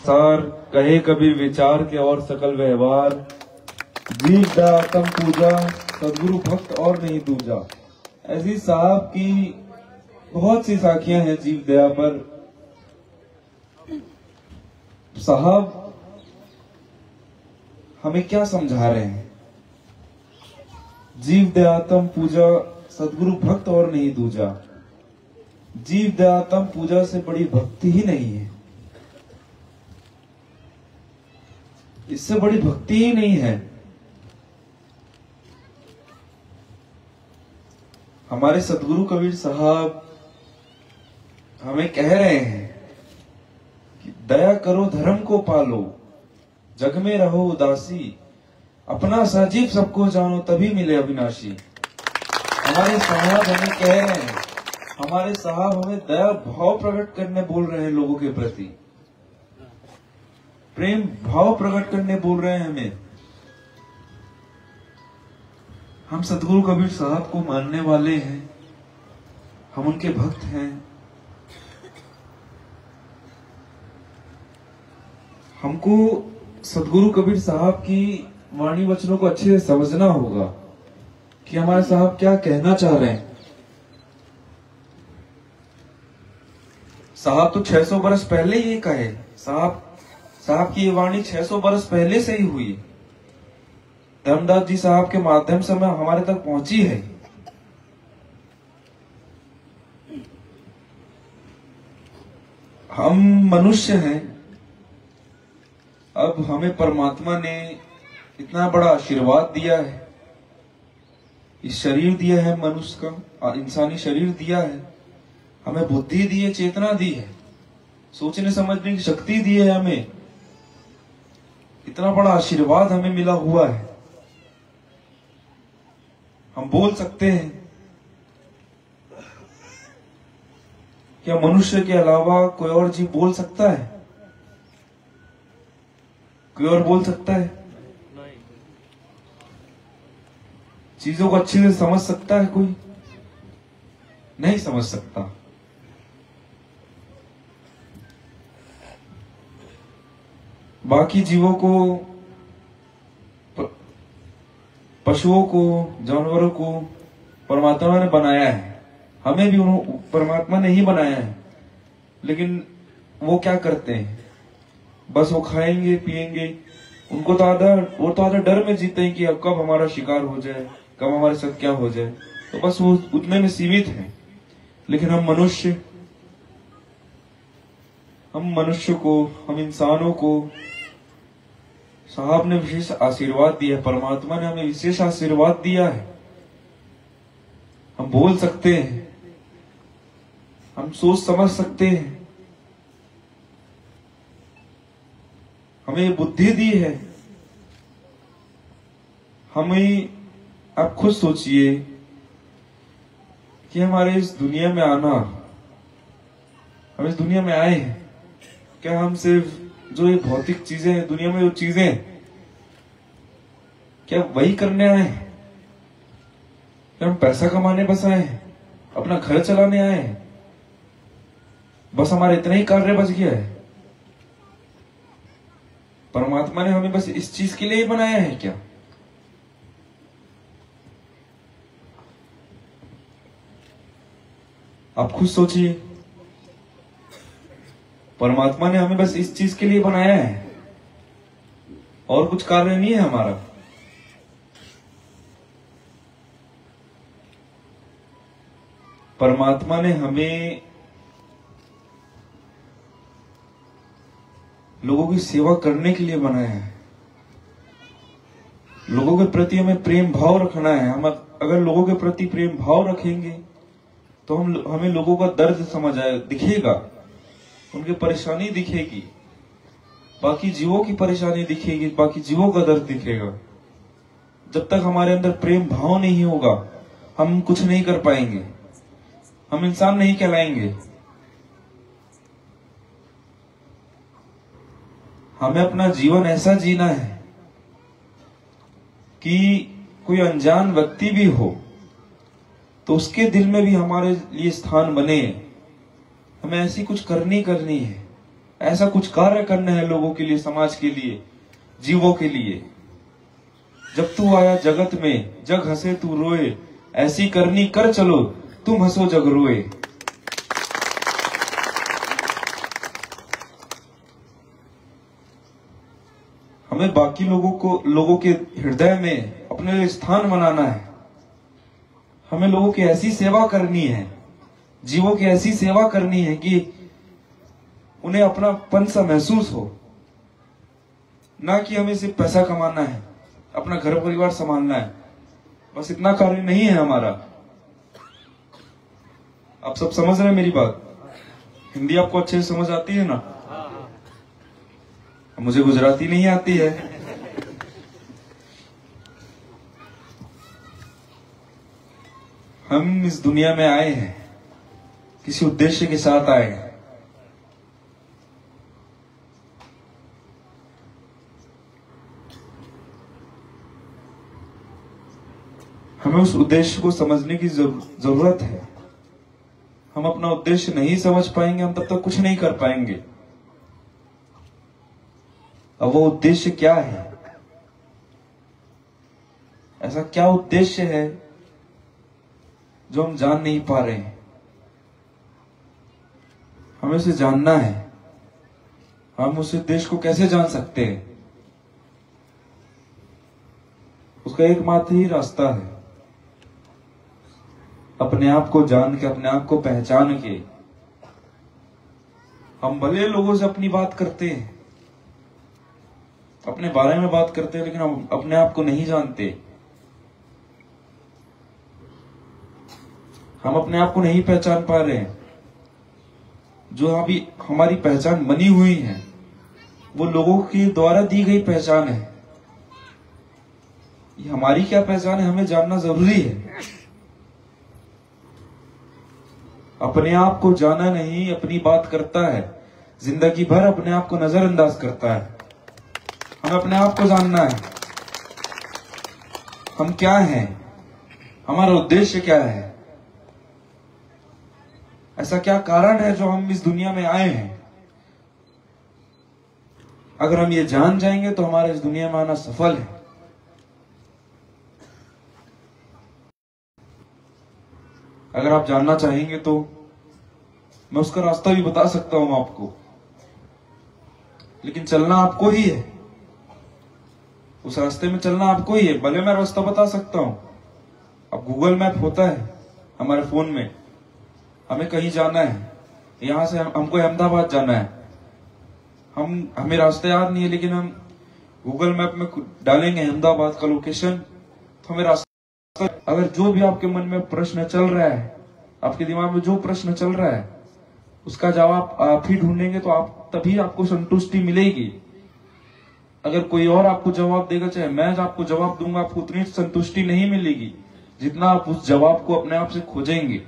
सार कहे कभी विचार के और सकल व्यवहार, जीव दया तम पूजा सदगुरु भक्त और नहीं दूजा। ऐसी साहब की बहुत सी साखियां हैं जीव दया पर। साहब हमें क्या समझा रहे हैं? जीव दयातम पूजा सदगुरु भक्त और नहीं दूजा। जीव दयातम पूजा से बड़ी भक्ति ही नहीं है, इससे बड़ी भक्ति ही नहीं है। हमारे सदगुरु कबीर साहब हमें कह रहे हैं कि दया करो धर्म को पालो, जग में रहो उदासी, अपना सजीव सबको जानो तभी मिले अविनाशी। हमारे साहब हमें कह रहे हैं, हमारे साहब हमें दया भाव प्रकट करने बोल रहे हैं, लोगों के प्रति प्रेम भाव प्रकट करने बोल रहे हैं हमें। हम सदगुरु कबीर साहब को मानने वाले हैं, हम उनके भक्त हैं। हमको सदगुरु कबीर साहब की वाणी वचनों को अच्छे से समझना होगा कि हमारे साहब क्या कहना चाह रहे हैं। साहब तो 600 बरस पहले ही कहे, साहब की ये वाणी 600 बरस पहले से ही हुई। धर्मदास जी साहब के माध्यम से हमारे तक पहुंची है। हम मनुष्य हैं, अब हमें परमात्मा ने इतना बड़ा आशीर्वाद दिया है, इस शरीर दिया है मनुष्य का, इंसानी शरीर दिया है, हमें बुद्धि दी है, चेतना दी है, सोचने समझने की शक्ति दी है। हमें इतना बड़ा आशीर्वाद हमें मिला हुआ है। हम बोल सकते हैं, क्या मनुष्य के अलावा कोई और जीव बोल सकता है? कोई और बोल सकता है? चीजों को अच्छे से समझ सकता है कोई? नहीं समझ सकता। बाकी जीवों को, पशुओं को, जानवरों को परमात्मा ने बनाया है, हमें भी परमात्मा ने ही बनाया है। लेकिन वो क्या करते हैं? बस वो खाएंगे पिएंगे, उनको तो आधा डर में जीते हैं कि अब कब हमारा शिकार हो जाए, कब हमारे साथ क्या हो जाए, तो बस वो उतने में सीमित है। लेकिन हम मनुष्य को, हम इंसानों को साहब ने विशेष आशीर्वाद दिया है, परमात्मा ने हमें विशेष आशीर्वाद दिया है। हम बोल सकते हैं, हम सोच समझ सकते हैं, हमें बुद्धि दी है। हमें, आप खुद सोचिए कि हमारे इस दुनिया में आना, हम इस दुनिया में आए हैं, क्या हम सिर्फ जो ये भौतिक चीजें हैं, दुनिया में जो चीजें, क्या वही करने आए हैं? क्या हम पैसा कमाने बस आए हैं, अपना घर चलाने आए हैं? बस हमारा इतना ही कार्य बच गया है? परमात्मा ने हमें बस इस चीज के लिए ही बनाया है क्या? आप खुद सोचिए, परमात्मा ने हमें बस इस चीज के लिए बनाया है, और कुछ कार्य नहीं है हमारा। परमात्मा ने हमें लोगों की सेवा करने के लिए बनाया है, लोगों के प्रति हमें प्रेम भाव रखना है। हम अगर लोगों के प्रति प्रेम भाव रखेंगे तो हमें लोगों का दर्द समझ आए, दिखेगा, उनकी परेशानी दिखेगी, बाकी जीवों की परेशानी दिखेगी, बाकी जीवों का दर्द दिखेगा। जब तक हमारे अंदर प्रेम भाव नहीं होगा, हम कुछ नहीं कर पाएंगे, हम इंसान नहीं कहलाएंगे। हमें अपना जीवन ऐसा जीना है कि कोई अनजान व्यक्ति भी हो तो उसके दिल में भी हमारे लिए स्थान बने। हमें ऐसी कुछ करनी है, ऐसा कुछ कार्य करना है लोगों के लिए, समाज के लिए, जीवों के लिए। जब तू आया जगत में, जग हंसे तू रोए, ऐसी करनी कर चलो, तुम हंसो जग रोए। हमें बाकी लोगों के हृदय में अपने लिए स्थान बनाना है। हमें लोगों की ऐसी सेवा करनी है, जीवों की ऐसी सेवा करनी है कि उन्हें अपनापन सा महसूस हो। ना कि हमें सिर्फ पैसा कमाना है, अपना घर परिवार संभालना है, बस इतना कार्य नहीं है हमारा। आप सब समझ रहे हैं मेरी बात? हिंदी आपको अच्छे से समझ आती है ना? मुझे गुजराती नहीं आती है। हम इस दुनिया में आए हैं, किसी उद्देश्य के साथ आए हैं। हमें उस उद्देश्य को समझने की जरूरत है। हम अपना उद्देश्य नहीं समझ पाएंगे, हम तब तक कुछ नहीं कर पाएंगे। अब वो उद्देश्य क्या है? ऐसा क्या उद्देश्य है जो हम जान नहीं पा रहे हैं? हमें उसे जानना है। हम उस उद्देश्य को कैसे जान सकते हैं? उसका एकमात्र ही रास्ता है, अपने आप को जान के, अपने आप को पहचान के। हम भले लोगों से अपनी बात करते हैं, अपने बारे में बात करते हैं, लेकिन हम अपने आप को नहीं जानते। हम अपने आप को नहीं पहचान पा रहे हैं। जो अभी हमारी पहचान बनी हुई है, वो लोगों के द्वारा दी गई पहचान है। ये हमारी क्या पहचान है, हमें जानना जरूरी है। अपने आप को जाना नहीं, अपनी बात करता है, जिंदगी भर अपने आप को नजरअंदाज करता है। हमें अपने आप को जानना है, हम क्या हैं, हमारा उद्देश्य क्या है, ऐसा क्या कारण है जो हम इस दुनिया में आए हैं। अगर हम ये जान जाएंगे तो हमारा इस दुनिया में आना सफल है। अगर आप जानना चाहेंगे तो मैं उसका रास्ता भी बता सकता हूं आपको, लेकिन चलना आपको ही है। उस रास्ते में चलना आपको ही है। भले मैं रास्ता बता सकता हूं। अब गूगल मैप होता है हमारे फोन में, हमें कहीं जाना है, यहां से हमको अहमदाबाद जाना है, हमें रास्ता याद नहीं है, लेकिन हम गूगल मैप में डालेंगे अहमदाबाद का लोकेशन, तो हमें रास्ता। अगर जो भी आपके मन में प्रश्न चल रहा है, आपके दिमाग में जो प्रश्न चल रहा है, उसका जवाब आप ही ढूंढेंगे तो तभी आपको संतुष्टि मिलेगी। अगर कोई और आपको जवाब देगा, चाहे मैं आपको जवाब दूंगा, आपको उतनी संतुष्टि नहीं मिलेगी जितना आप उस जवाब को अपने आप से खोजेंगे।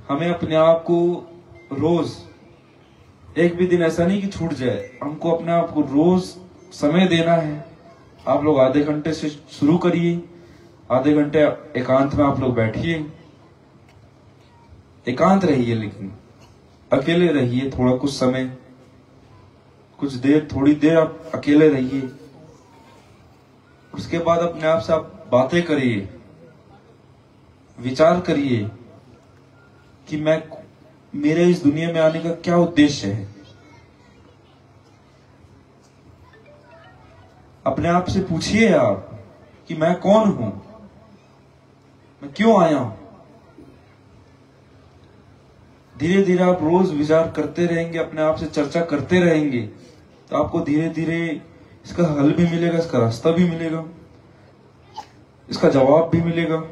हमें अपने आप को रोज, एक भी दिन ऐसा नहीं कि छूट जाए, हमको अपने आप को रोज समय देना है। आप लोग आधे घंटे से शुरू करिए, आधे घंटे एकांत में आप लोग बैठिए, एकांत रहिए, लेकिन अकेले रहिए थोड़ा कुछ समय, कुछ देर, थोड़ी देर आप अकेले रहिए। उसके बाद अपने आप से आप बातें करिए, विचार करिए कि मेरे इस दुनिया में आने का क्या उद्देश्य है। अपने आप से पूछिए आप कि मैं कौन हूं, मैं क्यों आया हूं। धीरे धीरे आप रोज विचार करते रहेंगे, अपने आप से चर्चा करते रहेंगे, तो आपको धीरे धीरे इसका हल भी मिलेगा, इसका रास्ता भी मिलेगा, इसका जवाब भी मिलेगा।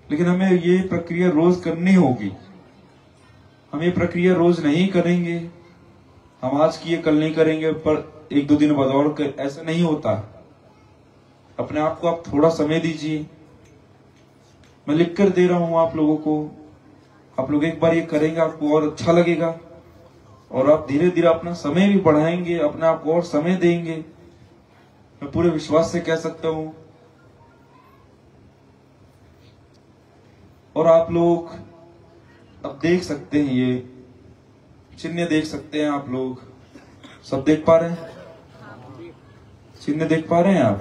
लेकिन हमें ये प्रक्रिया रोज करनी होगी। हम ये प्रक्रिया रोज नहीं करेंगे, हम आज किए कल नहीं करेंगे, पर एक दो दिन बाद और ऐसा नहीं होता। अपने आप को आप थोड़ा समय दीजिए। मैं लिख कर दे रहा हूं आप लोगों को, आप लोग एक बार ये करेंगे, आपको और अच्छा लगेगा, और आप धीरे धीरे अपना समय भी बढ़ाएंगे, अपने आप को और समय देंगे। मैं पूरे विश्वास से कह सकता हूं। और आप लोग अब देख सकते हैं, ये चिन्ह देख सकते हैं आप लोग, सब देख पा रहे हैं? चिन्ह देख पा रहे हैं आप?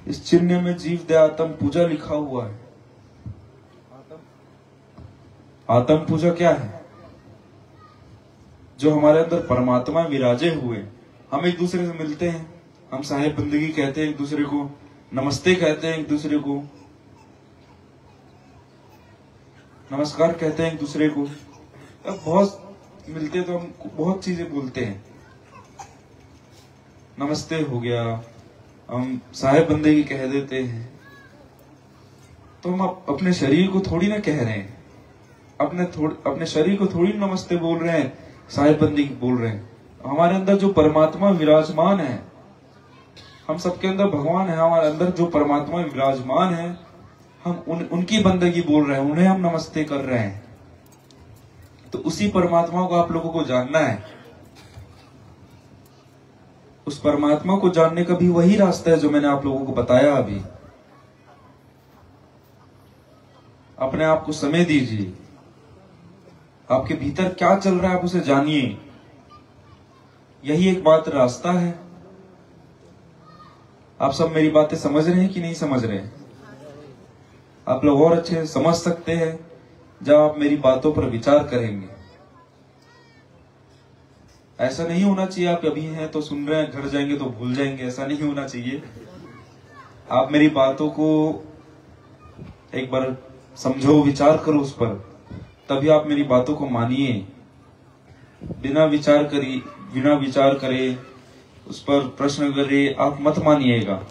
इस चिन्ह में जीव दयातम पूजा लिखा हुआ है। आत्म पूजा क्या है? जो हमारे अंदर परमात्मा विराजे हुए, हम एक दूसरे से मिलते हैं, हम साहेब बंदगी कहते हैं एक दूसरे को, नमस्ते कहते हैं एक दूसरे को, नमस्कार कहते हैं एक दूसरे को। अब बहुत मिलते तो हम बहुत चीजें बोलते हैं, नमस्ते हो गया, हम साहेब बंदगी कह देते हैं। तो हम अपने शरीर को थोड़ी ना कह रहे हैं, अपने शरीर को थोड़ी नमस्ते बोल रहे हैं, साहेब बंदगी बोल रहे हैं। हमारे अंदर जो परमात्मा विराजमान है, हम सबके अंदर भगवान है, हमारे अंदर जो परमात्मा विराजमान है, हम उनकी बंदगी बोल रहे हैं, उन्हें हम नमस्ते कर रहे हैं। तो उसी परमात्मा को आप लोगों को जानना है। उस परमात्मा को जानने का भी वही रास्ता है जो मैंने आप लोगों को बताया अभी। अपने आप को समय दीजिए, आपके भीतर क्या चल रहा है आप उसे जानिए, यही एकमात्र रास्ता है। आप सब मेरी बातें समझ रहे हैं कि नहीं समझ रहे हैं? आप लोग और अच्छे समझ सकते हैं जब आप मेरी बातों पर विचार करेंगे। ऐसा नहीं होना चाहिए आप अभी हैं तो सुन रहे हैं, घर जाएंगे तो भूल जाएंगे, ऐसा नहीं होना चाहिए। आप मेरी बातों को एक बार समझो, विचार करो उस पर, तभी आप मेरी बातों को मानिए। बिना विचार करे उस पर प्रश्न करे आप मत मानिएगा।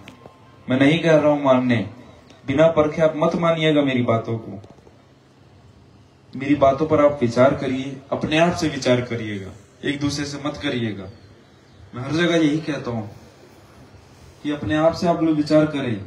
मैं नहीं कह रहा हूं मानने, बिना परखे आप मत मानिएगा मेरी बातों को। मेरी बातों पर आप विचार करिए, अपने आप से विचार करिएगा, एक दूसरे से मत करिएगा। मैं हर जगह यही कहता हूं कि अपने आप से आप लोग विचार करें।